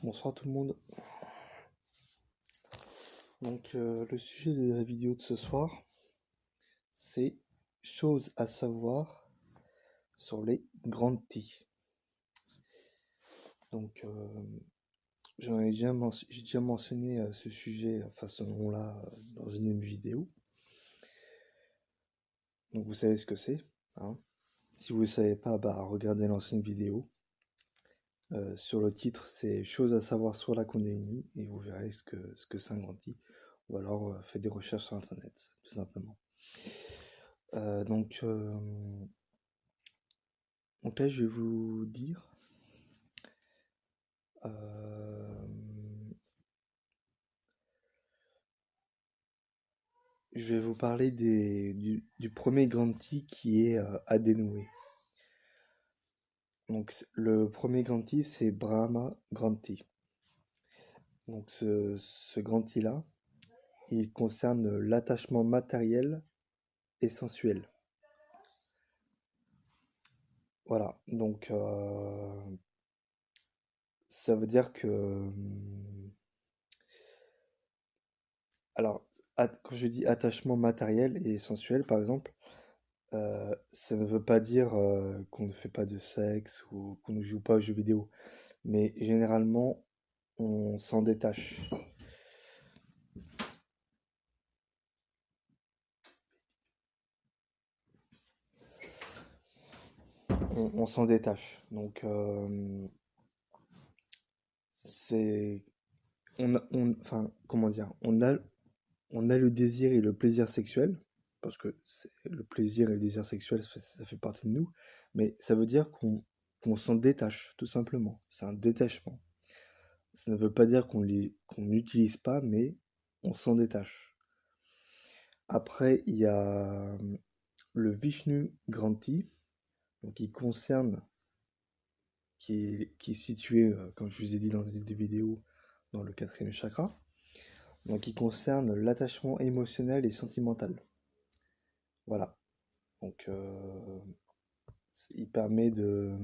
Bonsoir tout le monde. Donc le sujet de la vidéo de ce soir, c'est choses à savoir sur les grandes tiges. Donc j'ai déjà mentionné ce sujet, enfin ce nom-là, dans une de mes vidéos. Donc vous savez ce que c'est, hein. Si vous ne savez pas, regardez l'ancienne vidéo. Sur le titre, c'est choses à savoir sur la Kundalini et vous verrez ce que c'est un grand tige. Ou alors faites des recherches sur internet, tout simplement. Donc là, je vais vous dire je vais vous parler du premier grand tige qui est à dénouer. Donc le premier grand tige, c'est Brahma Grand Tige. Donc ce grand tige là, il concerne l'attachement matériel et sensuel. Voilà, donc ça veut dire que alors quand je dis attachement matériel et sensuel par exemple, ça ne veut pas dire qu'on ne fait pas de sexe ou qu'on ne joue pas aux jeux vidéo, mais généralement on s'en détache. On s'en détache. Donc c'est enfin comment dire, on a le désir et le plaisir sexuel parce que le plaisir et le désir sexuel ça fait partie de nous, mais ça veut dire qu'on s'en détache tout simplement. C'est un détachement. Ça ne veut pas dire qu'on n'utilise pas, mais on s'en détache. Après, il y a le Vishnu Granti, donc qui est situé, comme je vous ai dit dans les deux vidéos, dans le 4e chakra. Donc il concerne l'attachement émotionnel et sentimental. Voilà. Donc il permet de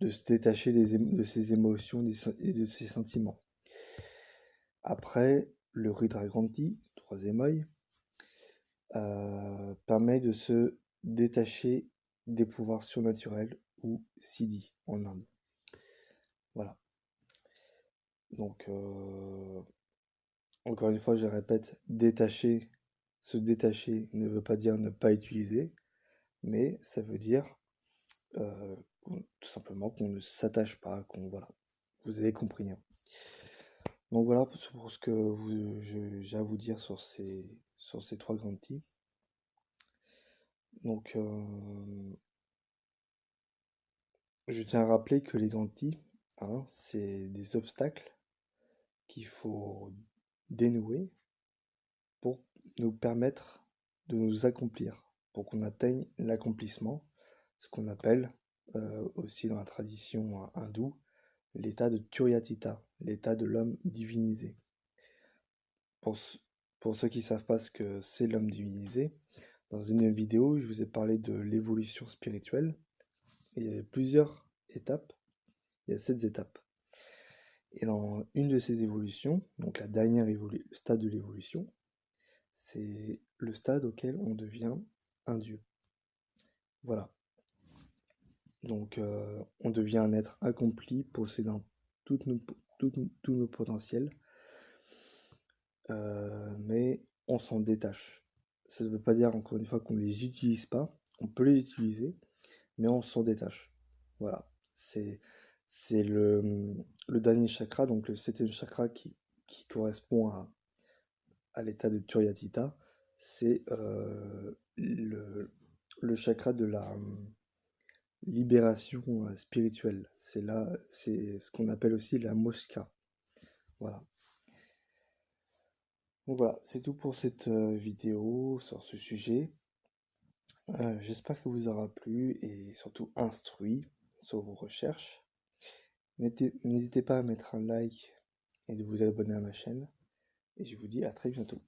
se détacher de ses émotions et de ses sentiments. Après, le Rudra Granti, 3e œil, permet de se détacher des pouvoirs surnaturels ou siddhi en Inde. Voilà. Donc, encore une fois, je répète, se détacher ne veut pas dire ne pas utiliser, mais ça veut dire tout simplement qu'on ne s'attache pas, voilà. Vous avez compris, hein. Donc voilà pour ce que j'ai à vous dire sur ces 3 grandes tiges. Donc, je tiens à rappeler que les grandes tiges, hein, c'est des obstacles qu'il faut dénouer pour nous permettre de nous accomplir, pour qu'on atteigne l'accomplissement, ce qu'on appelle aussi dans la tradition hindoue l'état de Turyatita, l'état de l'homme divinisé. Pour ceux qui ne savent pas ce que c'est l'homme divinisé, dans une vidéo, je vous ai parlé de l'évolution spirituelle. Et il y a plusieurs étapes, il y a 7 étapes. Et dans une de ces évolutions, donc la dernière stade de l'évolution, c'est le stade auquel on devient un dieu. Voilà. Donc on devient un être accompli, possédant tous nos potentiels, mais on s'en détache. Ça ne veut pas dire, encore une fois, qu'on ne les utilise pas. On peut les utiliser, mais on s'en détache. Voilà. C'est le dernier chakra, donc le 7e chakra qui correspond à l'état de Turyatita. C'est le chakra de la libération spirituelle. C'est ce qu'on appelle aussi la mosca. Voilà. Donc voilà, c'est tout pour cette vidéo sur ce sujet. J'espère que vous aura plu et surtout instruit sur vos recherches. N'hésitez pas à mettre un like et de vous abonner à ma chaîne. Et je vous dis à très bientôt.